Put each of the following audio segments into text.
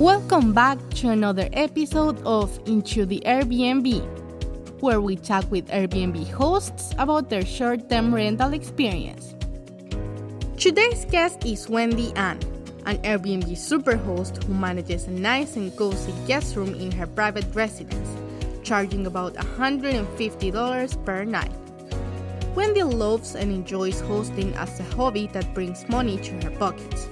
Welcome back to another episode of Into the Airbnb, where we talk with Airbnb hosts about their short-term rental experience. Today's guest is Wendy Anne, an Airbnb superhost who manages a nice and cozy guest room in her private residence, charging about $150 per night. Wendy loves and enjoys hosting as a hobby that brings money to her pockets,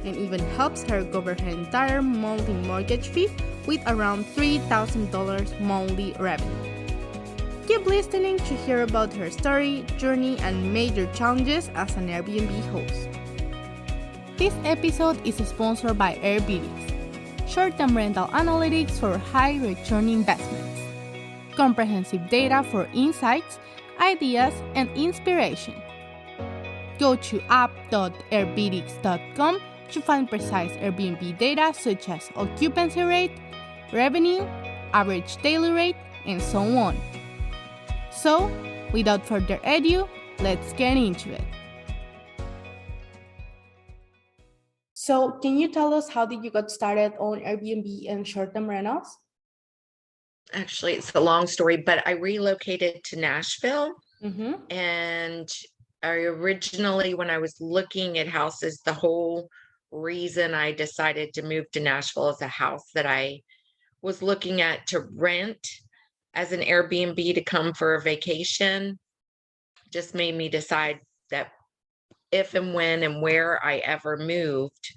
and even helps her cover her entire monthly mortgage fee with around $3,000 monthly revenue. Keep listening to hear about her story, journey, and major challenges as an Airbnb host. This episode is sponsored by Airbnb, short-term rental analytics for high-return investments, comprehensive data for insights, ideas, and inspiration. Go to app.airbnb.com to find precise Airbnb data such as occupancy rate, revenue, average daily rate, and so on. So, without further ado, let's get into it. So, can you tell us how did you get started on Airbnb and short-term rentals? Actually, it's a long story, but I relocated to Nashville. Mm-hmm. And originally, when I was looking at houses, the whole reason I decided to move to Nashville is a house that I was looking at to rent as an Airbnb to come for a vacation. Just made me decide that if and when and where I ever moved,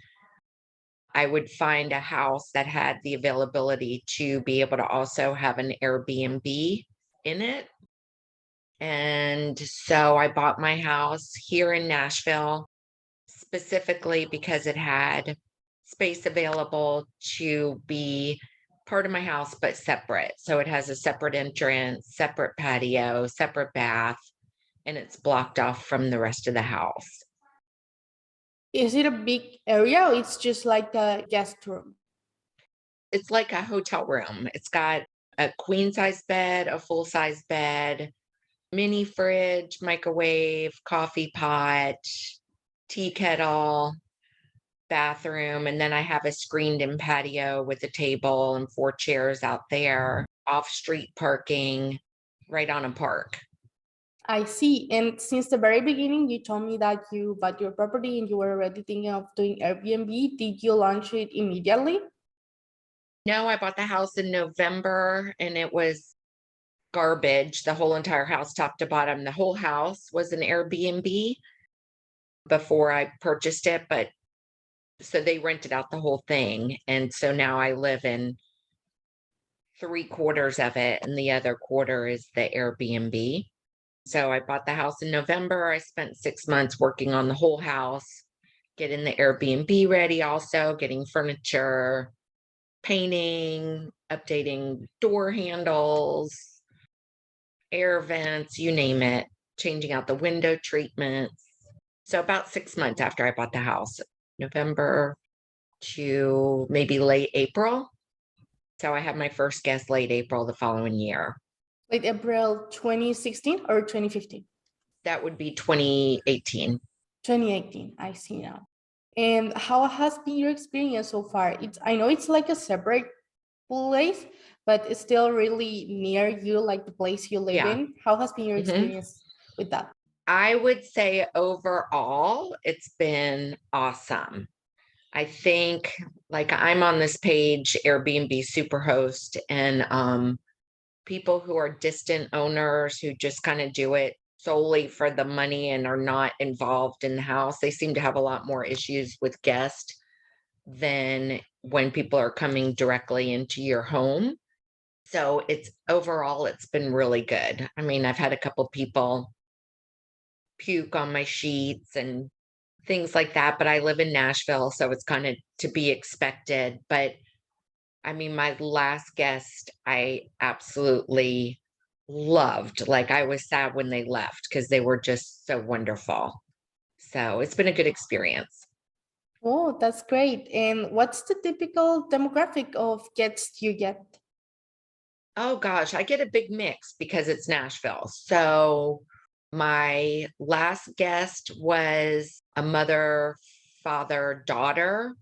I would find a house that had the availability to be able to also have an Airbnb in it. And so I bought my house here in Nashville specifically because it had space available to be part of my house, but separate. So it has a separate entrance, separate patio, separate bath, and it's blocked off from the rest of the house. Is it a big area or it's just like a guest room? It's like a hotel room. It's got a queen size bed, a full size bed, mini fridge, microwave, coffee pot, tea kettle, bathroom, and then I have a screened-in patio with a table and 4 chairs out there, off-street parking, right on a park. I see. And since the very beginning, you told me that you bought your property and you were already thinking of doing Airbnb. Did you launch it immediately? No, I bought the house in November and it was garbage. The whole entire house, top to bottom. The whole house was an Airbnb before I purchased it, but so they rented out the whole thing. And so now I live in 3/4 of it, and the other quarter is the Airbnb. So I bought the house in November. I spent 6 months working on the whole house, getting the Airbnb ready, also getting furniture, painting, updating door handles, air vents, you name it, changing out the window treatments. So about 6 months after I bought the house, November to maybe late April. So I had my first guest late April the following year. Like April 2016 or 2015? That would be 2018. 2018, I see now. And how has been your experience so far? I know it's like a separate place, but it's still really near you, like the place you live in. How has been your experience with that? I would say overall, it's been awesome. I think like I'm on this page, Airbnb Superhost, and people who are distant owners who just kind of do it solely for the money and are not involved in the house. They seem to have a lot more issues with guests than when people are coming directly into your home. So it's been really good. I mean, I've had a couple people puke on my sheets and things like that, but I live in Nashville, so it's kind of to be expected. But I mean, my last guest, I absolutely loved. Like, I was sad when they left because they were just so wonderful. So it's been a good experience. Oh, that's great. And what's the typical demographic of guests you get? Oh gosh, I get a big mix because it's Nashville. So my last guest was a mother, father, daughter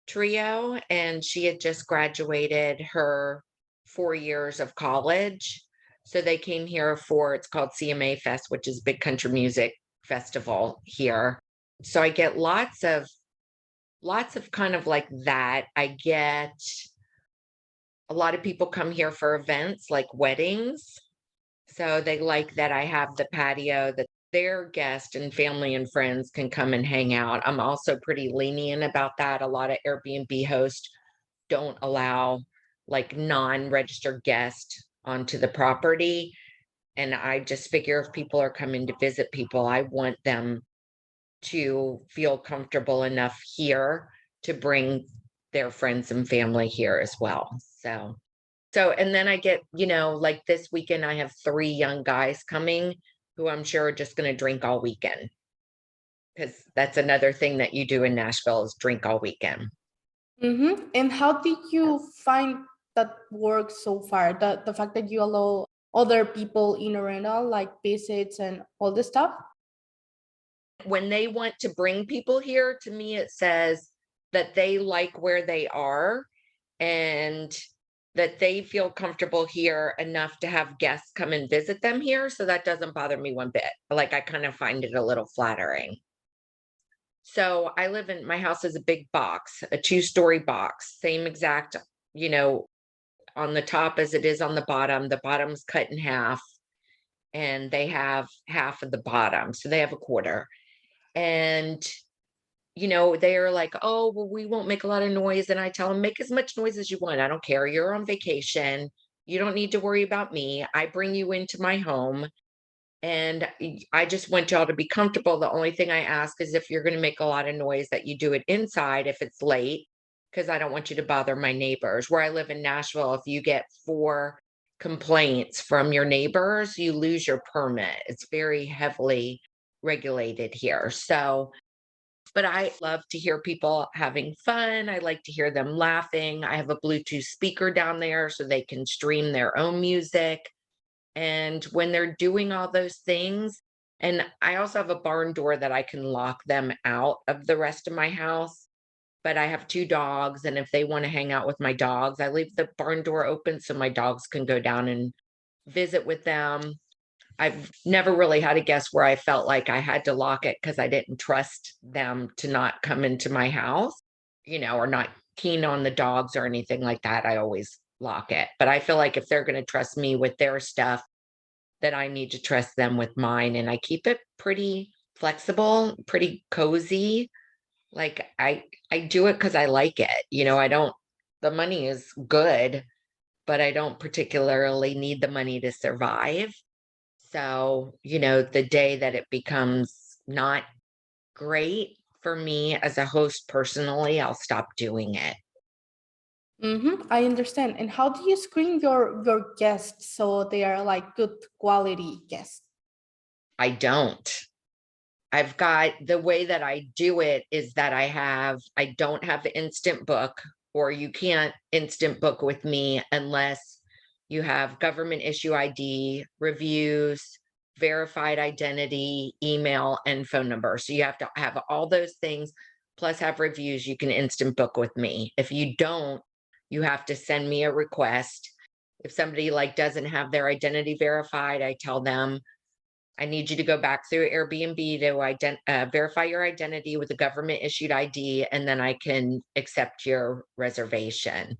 trio, and she had just graduated her 4 years of college. So they came here for it's called CMA Fest, which is big country music festival here. So I get lots of kind of like that. I get a lot of people come here for events like weddings. So they like that I have the patio that their guests and family and friends can come and hang out. I'm also pretty lenient about that. A lot of Airbnb hosts don't allow like non-registered guests onto the property. And I just figure if people are coming to visit people, I want them to feel comfortable enough here to bring their friends and family here as well. So, and then I get, like this weekend, I have 3 young guys coming who I'm sure are just going to drink all weekend. Because that's another thing that you do in Nashville is drink all weekend. And how did you find that work so far? The fact that you allow other people in a rental, like visits and all this stuff? When they want to bring people here, to me, it says that they like where they are and that they feel comfortable here enough to have guests come and visit them here. So that doesn't bother me one bit. Like I kind of find it a little flattering. So I live in my house is a big box, a 2-story box, same exact, on the top as it is on the bottom. The bottom's cut in half and they have half of the bottom. So they have a quarter. And they are like, oh, well, we won't make a lot of noise. And I tell them, make as much noise as you want. I don't care. You're on vacation. You don't need to worry about me. I bring you into my home. And I just want y'all to be comfortable. The only thing I ask is if you're going to make a lot of noise, that you do it inside if it's late, because I don't want you to bother my neighbors. Where I live in Nashville, if you get 4 complaints from your neighbors, you lose your permit. It's very heavily regulated here. So, but I love to hear people having fun. I like to hear them laughing. I have a Bluetooth speaker down there so they can stream their own music. And when they're doing all those things, and I also have a barn door that I can lock them out of the rest of my house. But I have 2 dogs. And if they want to hang out with my dogs, I leave the barn door open so my dogs can go down and visit with them. I've never really had a guest where I felt like I had to lock it because I didn't trust them to not come into my house, or not keen on the dogs or anything like that. I always lock it. But I feel like if they're going to trust me with their stuff, that I need to trust them with mine. And I keep it pretty flexible, pretty cozy. Like I do it because I like it. The money is good, but I don't particularly need the money to survive. So, the day that it becomes not great for me as a host personally, I'll stop doing it. I understand. And how do you screen your guests so they are like good quality guests? I don't. I've got the way that I do it is that I don't have instant book, or you can't instant book with me unless you have government issue ID, reviews, verified identity, email, and phone number. So you have to have all those things plus have reviews. You can instant book with me. If you don't, you have to send me a request. If somebody doesn't have their identity verified, I tell them, I need you to go back through Airbnb to verify your identity with a government issued ID, and then I can accept your reservation.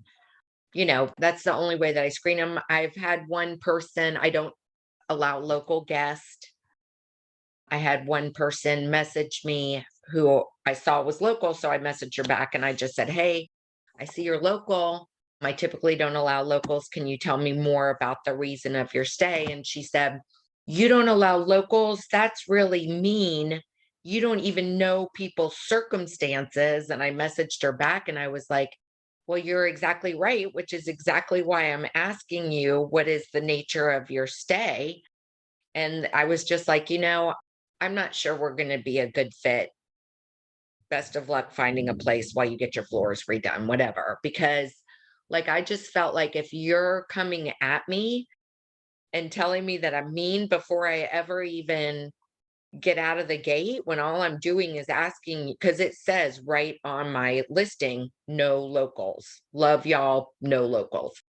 That's the only way that I screen them. I've had one person, I don't allow local guests. I had one person message me who I saw was local. So I messaged her back and I just said, hey, I see you're local. I typically don't allow locals. Can you tell me more about the reason of your stay? And she said, you don't allow locals? That's really mean. You don't even know people's circumstances. And I messaged her back and I was like, well, you're exactly right, which is exactly why I'm asking you, what is the nature of your stay? And I was just like, I'm not sure we're going to be a good fit. Best of luck finding a place while you get your floors redone, whatever. Because I just felt like if you're coming at me and telling me that I'm mean before I ever even get out of the gate when all I'm doing is asking, because it says right on my listing, no locals. Love y'all, no locals.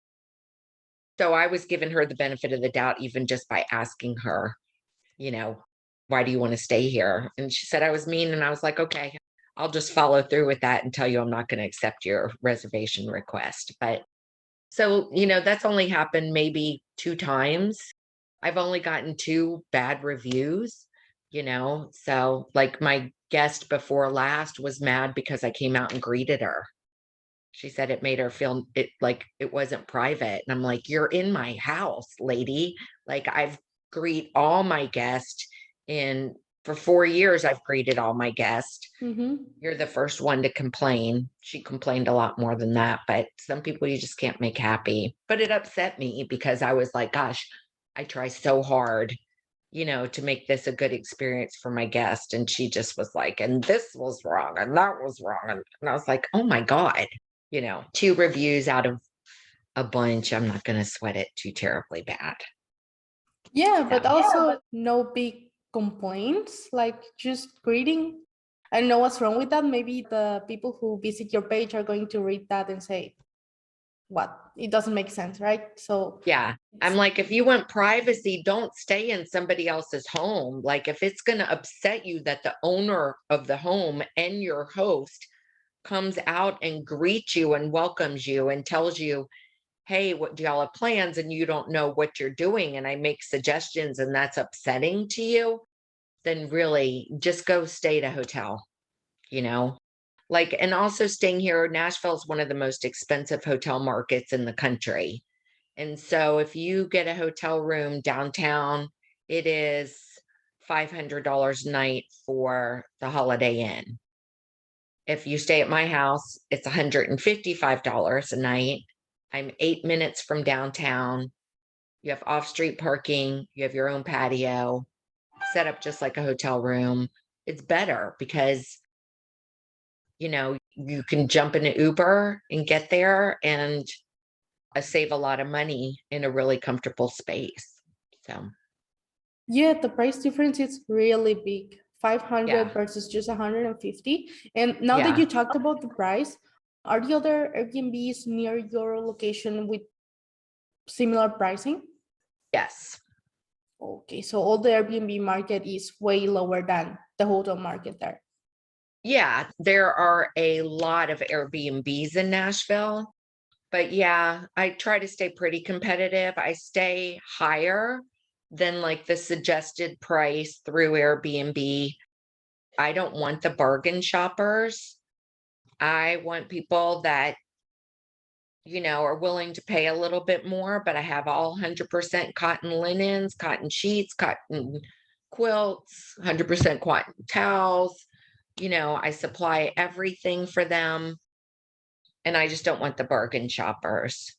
So I was giving her the benefit of the doubt, even just by asking her, you know, why do you want to stay here? And she said I was mean. And I was like, okay, I'll just follow through with that and tell you I'm not going to accept your reservation request. But so, that's only happened maybe 2 times. I've only gotten 2 bad reviews, so like my guest before last was mad because I came out and greeted her. She said it made her feel it like it wasn't private. And I'm like, you're in my house, lady. Like I've greet all my guests and for 4 years I've greeted all my guests. Mm-hmm. You're the first one to complain. She complained a lot more than that, but some people you just can't make happy. But it upset me because I was like, gosh, I try so hard, to make this a good experience for my guest. And she just was like, and this was wrong and that was wrong. And I was like, oh my God, 2 reviews out of a bunch. I'm not going to sweat it too terribly bad. Yeah, but also no big complaints, like just greeting. I don't know what's wrong with that. Maybe the people who visit your page are going to read that and say, what? It doesn't make sense, right? So yeah, I'm like, if you want privacy, don't stay in somebody else's home. Like if it's going to upset you that the owner of the home and your host comes out and greets you and welcomes you and tells you, hey, what do y'all have plans? And you don't know what you're doing. And I make suggestions and that's upsetting to you, then really just go stay at a hotel, like, and also staying here, Nashville is one of the most expensive hotel markets in the country. And so if you get a hotel room downtown, it is $500 a night for the Holiday Inn. If you stay at my house, it's $155 a night. I'm 8 minutes from downtown. You have off-street parking. You have your own patio, set up just like a hotel room. It's better because, you can jump in an Uber and get there and save a lot of money in a really comfortable space. So, yeah, the price difference is really big. 500 yeah. versus just 150. And now that Yeah. you talked about the price, are the other Airbnbs near your location with similar pricing? Yes. Okay, so all the Airbnb market is way lower than the hotel market there. Yeah, there are a lot of Airbnbs in Nashville, but yeah, I try to stay pretty competitive. I stay higher than like the suggested price through Airbnb. I don't want the bargain shoppers. I want people that, are willing to pay a little bit more, but I have all 100% cotton linens, cotton sheets, cotton quilts, 100% cotton towels. I supply everything for them. And I just don't want the bargain shoppers.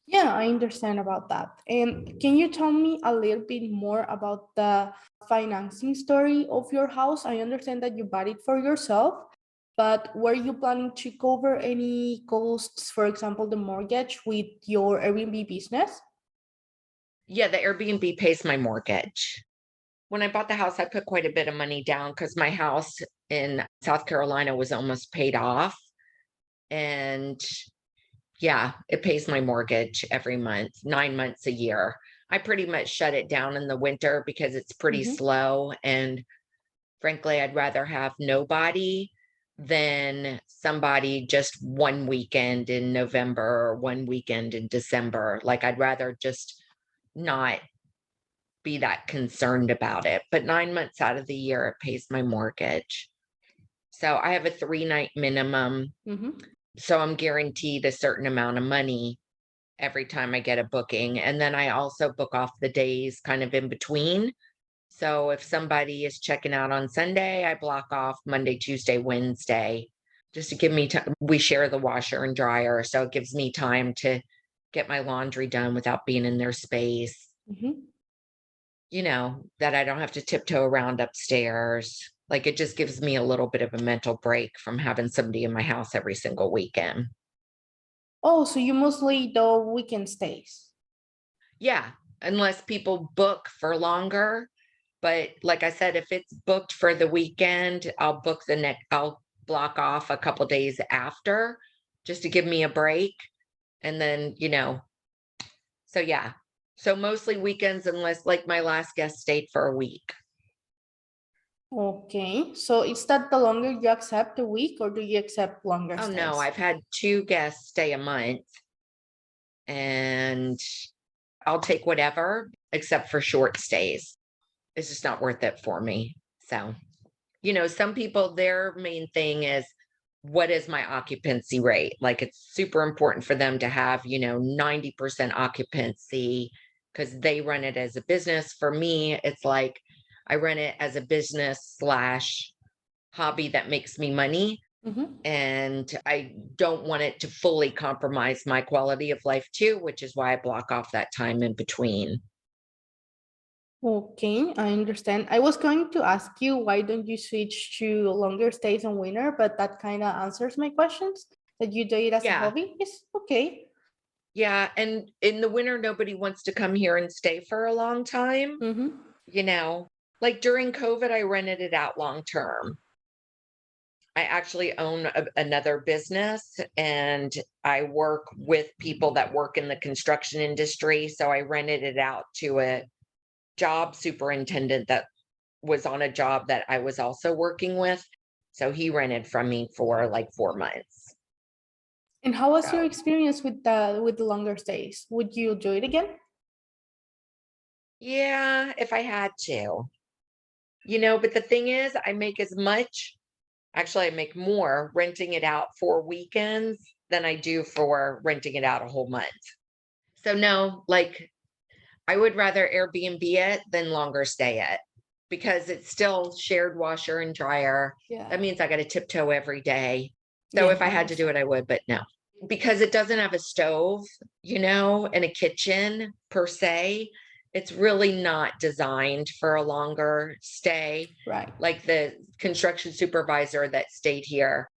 Yeah, I understand about that. And can you tell me a little bit more about the financing story of your house? I understand that you bought it for yourself, but were you planning to cover any costs, for example, the mortgage with your Airbnb business? Yeah, the Airbnb pays my mortgage. When I bought the house, I put quite a bit of money down because my house in South Carolina was almost paid off. And yeah, it pays my mortgage every month, 9 months a year. I pretty much shut it down in the winter because it's pretty slow. And frankly, I'd rather have nobody than somebody just one weekend in November or one weekend in December. Like I'd rather just not be that concerned about it. But 9 months out of the year, it pays my mortgage. So I have a 3-night minimum. So I'm guaranteed a certain amount of money every time I get a booking. And then I also book off the days kind of in between. So if somebody is checking out on Sunday, I block off Monday, Tuesday, Wednesday, just to give me time. We share the washer and dryer. So it gives me time to get my laundry done without being in their space. That I don't have to tiptoe around upstairs. Like it just gives me a little bit of a mental break from having somebody in my house every single weekend. Oh, so you mostly do weekend stays? Yeah, unless people book for longer. But like I said, if it's booked for the weekend, I'll block off a couple days after just to give me a break. And then, so yeah. So mostly weekends, unless like my last guest stayed for a week. Okay, so is that the longer you accept a week, or do you accept longer Oh stays? no, I've had 2 guests stay a month, and I'll take whatever except for short stays. It's just not worth it for me. So, some people, their main thing is, what is my occupancy rate? Like, it's super important for them to have, 90% occupancy because they run it as a business. For me, it's like I run it as a business slash hobby that makes me money. Mm-hmm. And I don't want it to fully compromise my quality of life too, which is why I block off that time in between. Okay, I understand. I was going to ask you, why don't you switch to longer stays in winter, but that kind of answers my questions, that you do it as a Yeah. hobby. Yes, okay. Yeah. And in the winter, nobody wants to come here and stay for a long time. Mm-hmm. Like during COVID, I rented it out long term. I actually own another business, and I work with people that work in the construction industry. So I rented it out to a job superintendent that was on a job that I was also working with. So he rented from me for like 4 months. And how was your So experience with the longer stays? Would you do it again? yeah, if I had to, but the thing is, I make as much, actually, I make more renting it out for weekends than I do for renting it out a whole month. So no, like I would rather Airbnb it than longer stay it because it's still shared washer and dryer. Yeah. That means I got to tiptoe every day. So Yeah, if I had to do it, I would, but no, because it doesn't have a stove, and a kitchen per se. It's really not designed for a longer stay. right. Like the construction supervisor that stayed here,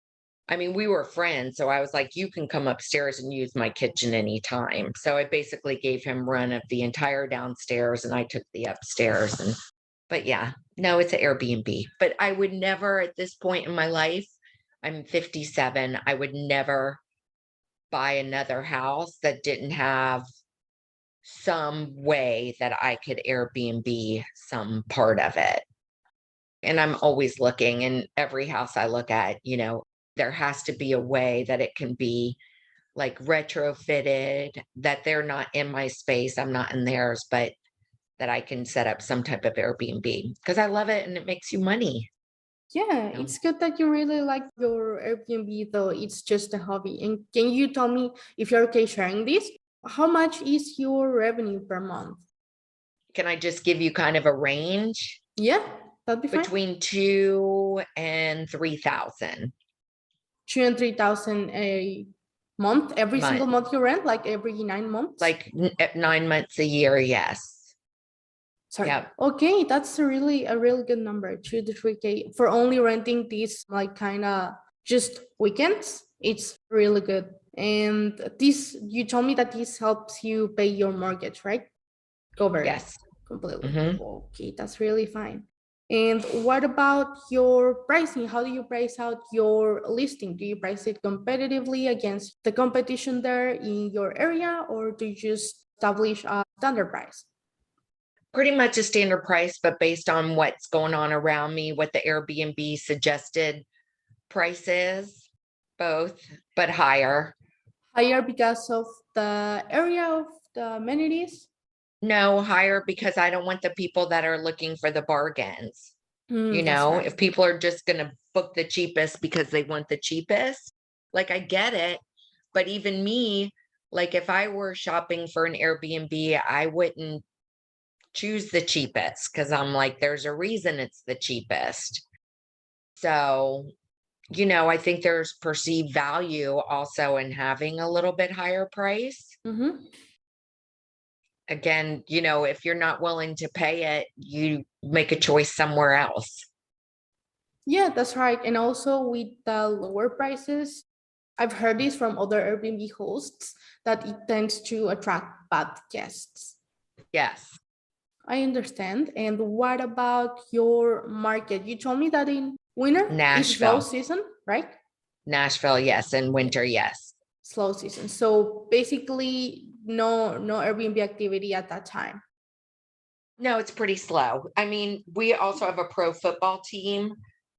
I mean, we were friends. So I was like, you can come upstairs and use my kitchen anytime. So I basically gave him run of the entire downstairs and I took the upstairs. But yeah, no, it's an Airbnb. But I would never at this point in my life, I'm 57, I would never buy another house that didn't have some way that I could Airbnb some part of it. And I'm always looking, and every house I look at, there has to be a way that it can be like retrofitted, that they're not in my space, I'm not in theirs, but that I can set up some type of Airbnb because I love it and it makes you money. Yeah, it's good that you really like your Airbnb, though it's just a hobby. And can you tell me, if you're okay sharing this, how much is your revenue per month? Can I just give you kind of a range? Yeah, that'd be fine. Between 2 and 3,000. 2,000 and 3,000 a month, every single month you rent, like every 9 months? Like 9 months a year, yes. Sorry. Yep. Okay, that's a really good number, 2 to 3K for only renting these like kind of just weekends. It's really good. And this, you told me that this helps you pay your mortgage, right? Cover it Yes. completely. Mhm. Okay, that's really fine. And what about your pricing? How do you price out your listing? Do you price it competitively against the competition there in your area, or do you just establish a standard price? Pretty much a standard price, but based on what's going on around me, what the Airbnb suggested price is, both, but higher. Higher because of the area of the amenities? No, higher because I don't want the people that are looking for the bargains. That's right. If people are just going to book the cheapest because they want the cheapest, like I get it. But even me, like if I were shopping for an Airbnb, I wouldn't choose the cheapest because I'm like, there's a reason it's the cheapest. So, I think there's perceived value also in having a little bit higher price. Mm-hmm. Again, if you're not willing to pay it, you make a choice somewhere else. Yeah, that's right. And also with the lower prices, I've heard this from other Airbnb hosts that it tends to attract bad guests. Yes. I understand. And what about your market? You told me that in winter is slow Nashville, season, right? Nashville, yes. And winter, Yes, yes. slow season. So basically, no Airbnb activity at that time. No, it's pretty slow. I mean, we also have a pro football team.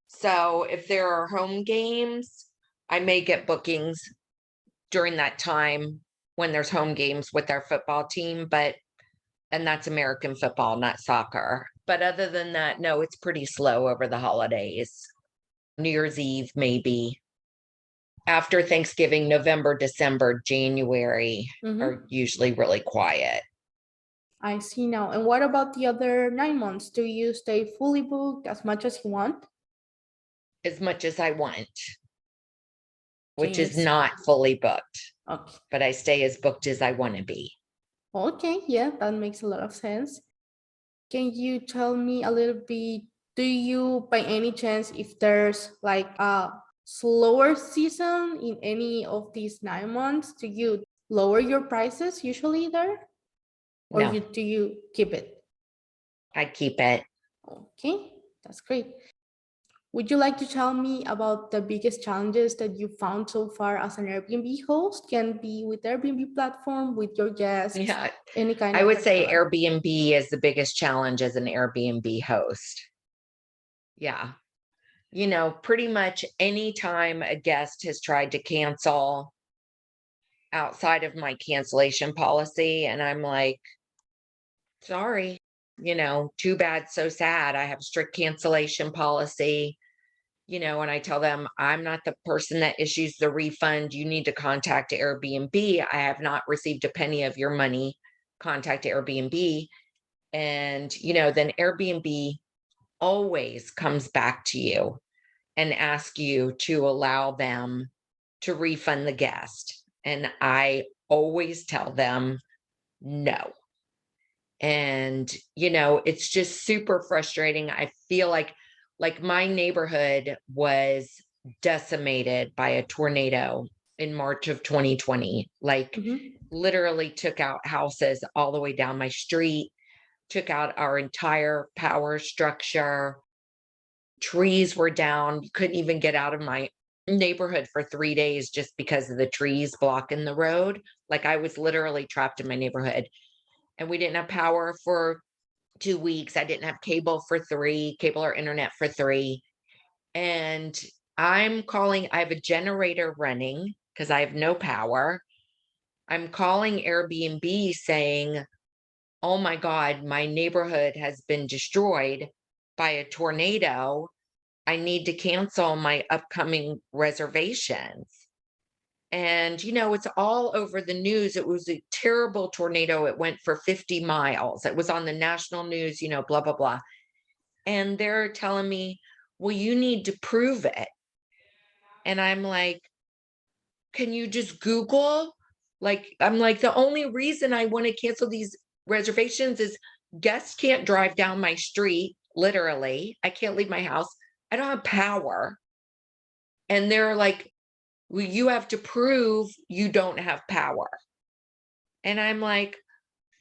So if there are home games, I may get bookings during that time when there's home games with our football team, and that's American football, not soccer. But other than that, no, it's pretty slow over the holidays. New Year's Eve, maybe. After Thanksgiving, November, December, January are usually really quiet. I see now. And what about the other 9 months? Do you stay fully booked as much as you want? As much as I want, which Can you? is not fully booked, Okay. but I stay as booked as I want to be. Okay. Yeah, that makes a lot of sense. Can you tell me a little bit? Do you, by any chance, if there's like a slower season in any of these 9 months, do you lower your prices usually there? Or No, do you keep it? I keep it. Okay, that's great. Would you like to tell me about the biggest challenges that you found so far as an Airbnb host? Can be with Airbnb platform, with your guests, Yeah, any kind I of would say particular. Airbnb is the biggest challenge as an Airbnb host. Yeah. Pretty much anytime a guest has tried to cancel outside of my cancellation policy, and I'm like, sorry, too bad, so sad. I have strict cancellation policy, and I tell them I'm not the person that issues the refund. You need to contact Airbnb. I have not received a penny of your money. Contact Airbnb. And, then Airbnb always comes back to you and ask you to allow them to refund the guest. And I always tell them no. And, it's just super frustrating. I feel like my neighborhood was decimated by a tornado in March of 2020. Like literally took out houses all the way down my street, took out our entire power structure. Trees were down. You couldn't even get out of my neighborhood for 3 days just because of the trees blocking the road. Like I was literally trapped in my neighborhood. And we didn't have power for 2 weeks. I didn't have cable or internet for 3. And I have a generator running because I have no power. I'm calling Airbnb saying, oh my God, my neighborhood has been destroyed by a tornado. I need to cancel my upcoming reservations. And, it's all over the news. It was a terrible tornado. It went for 50 miles. It was on the national news, blah, blah, blah. And they're telling me, well, you need to prove it. And I'm like, can you just Google? I'm like, the only reason I want to cancel these reservations is guests can't drive down my street. Literally, I can't leave my house. I don't have power. And they're like, well, you have to prove you don't have power. And I'm like,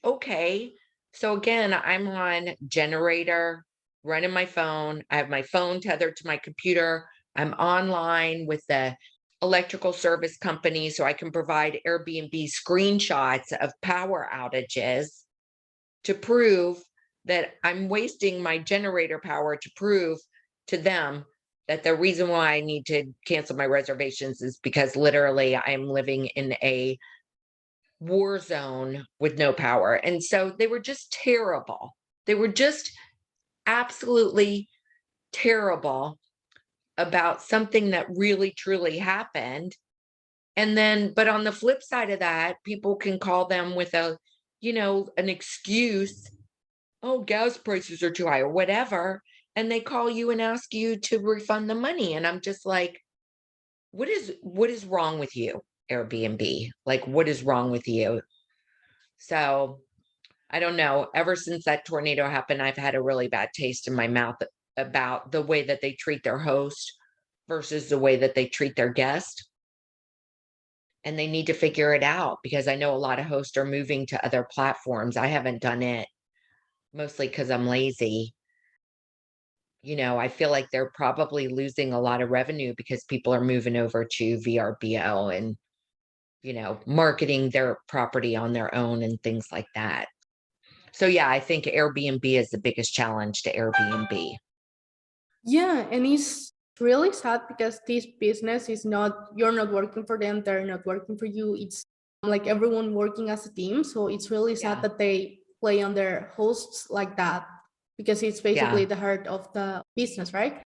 okay. So again, I'm on generator, running my phone. I have my phone tethered to my computer. I'm online with the electrical service company so I can provide Airbnb screenshots of power outages to prove that I'm wasting my generator power to prove to them that the reason why I need to cancel my reservations is because literally I'm living in a war zone with no power. And so they were just terrible. They were just absolutely terrible about something that really truly happened. And then, but on the flip side of that, people can call them with an excuse. Oh, gas prices are too high or whatever. And they call you and ask you to refund the money. And I'm just like, what is wrong with you, Airbnb? Like, what is wrong with you? So I don't know. Ever since that tornado happened, I've had a really bad taste in my mouth about the way that they treat their host versus the way that they treat their guest. And they need to figure it out because I know a lot of hosts are moving to other platforms. I haven't done it. mostly because I'm lazy. I feel like they're probably losing a lot of revenue because people are moving over to VRBO and, marketing their property on their own and things like that. So yeah, I think Airbnb is the biggest challenge to Airbnb. Yeah, and it's really sad because this business is not, you're not working for them, they're not working for you. It's like everyone working as a team. So it's really sad Yeah. that they play on their hosts like that, because it's basically Yeah. the heart of the business, right?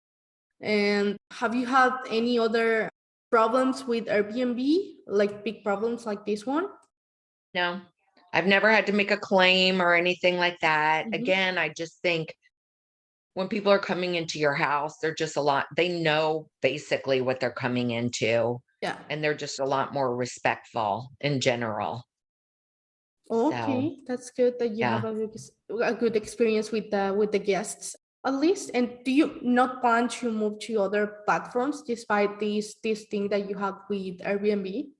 And have you had any other problems with Airbnb, like big problems like this one? No, I've never had to make a claim or anything like that. Mhm. Again, I just think when people are coming into your house, they're just they know basically what they're coming into, Yeah. and they're just a lot more respectful in general. So, Okay, that's good that you have yeah. a good experience with the guests at least. And do you not plan to move to other platforms despite this thing that you have with Airbnb?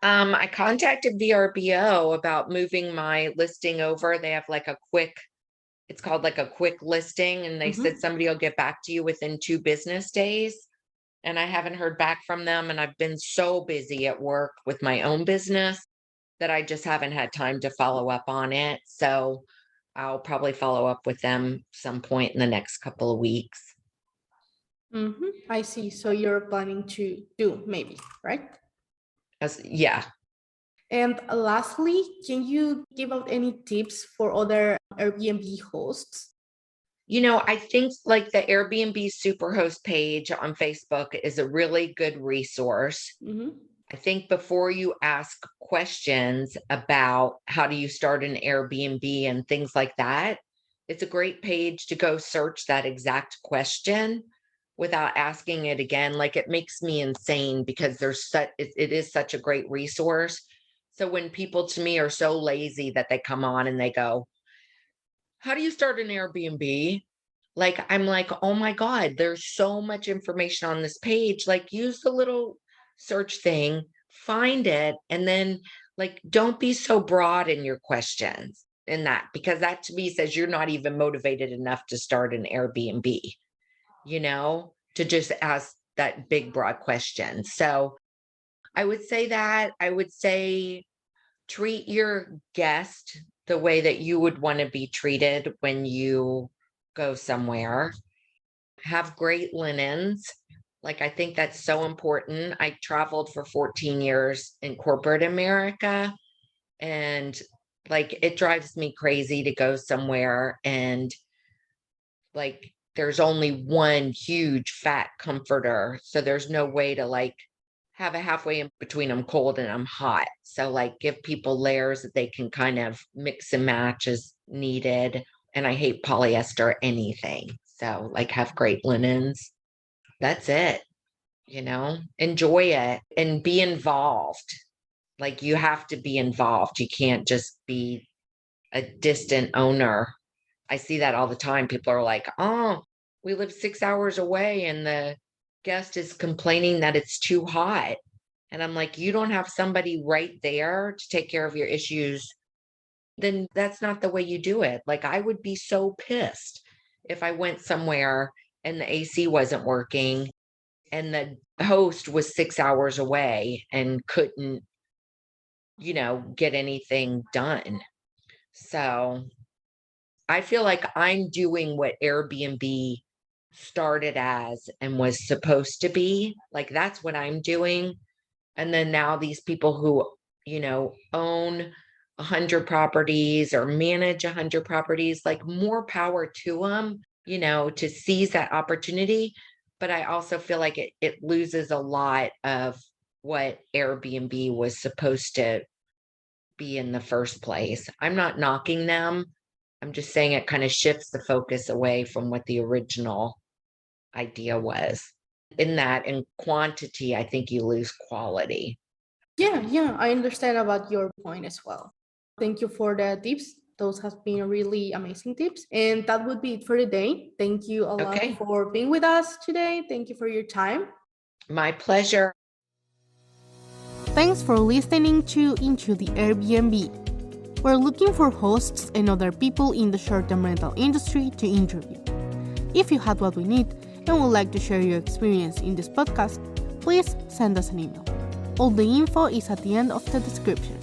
I contacted VRBO about moving my listing over. They have like it's called like a quick listing, and they said Mhm. somebody will get back to you within 2 business days. And I haven't heard back from them. And I've been so busy at work with my own business that I just haven't had time to follow up on it. So I'll probably follow up with them some point in the next couple of weeks. I see. So you're planning to do maybe, right? Yeah. And lastly, can you give out any tips for other Airbnb hosts? I think like the Airbnb Superhost page on Facebook is a really good resource. Mhm. I think before you ask questions about how do you start an Airbnb and things like that, it's a great page to go search that exact question without asking it again. Like it makes me insane because it is such a great resource. So when people to me are so lazy that they come on and they go, how do you start an Airbnb? Like, I'm like, oh my God, there's so much information on this page. Like, use the little search thing, find it, and then, like, don't be so broad in your questions in that, because that to me says you're not even motivated enough to start an Airbnb, to just ask that big, broad question. So I would say that. I would say treat your guest the way that you would want to be treated when you go somewhere. Have great linens. Like, I think that's so important. I traveled for 14 years in corporate America, and like it drives me crazy to go somewhere and like there's only one huge fat comforter. So there's no way to like have a halfway in between I'm cold and I'm hot. So like give people layers that they can kind of mix and match as needed. And I hate polyester anything. So like have great linens. That's it. Enjoy it and be involved. Like you have to be involved. You can't just be a distant owner. I see that all the time. People are like, oh, we live 6 hours away and the guest is complaining that it's too hot. And I'm like, you don't have somebody right there to take care of your issues. Then that's not the way you do it. Like, I would be so pissed if I went somewhere and the AC wasn't working and the host was 6 hours away and couldn't, get anything done. So I feel like I'm doing what Airbnb started as and was supposed to be. Like that's what I'm doing. And then now these people who, own 100 properties or manage 100 properties, like more power to them, to seize that opportunity. But I also feel like it loses a lot of what Airbnb was supposed to be in the first place. I'm not knocking them. I'm just saying it kind of shifts the focus away from what the original idea was. In that, in quantity, I think you lose quality. Yeah, I understand about your point as well. Thank you for the tips. Those have been really amazing tips. And that would be it for today. Thank you a lot Okay. for being with us today. Thank you for your time. My pleasure. Thanks for listening to Into the Airbnb. We're looking for hosts and other people in the short-term rental industry to interview. If you have what we need and would like to share your experience in this podcast, please send us an email. All the info is at the end of the description.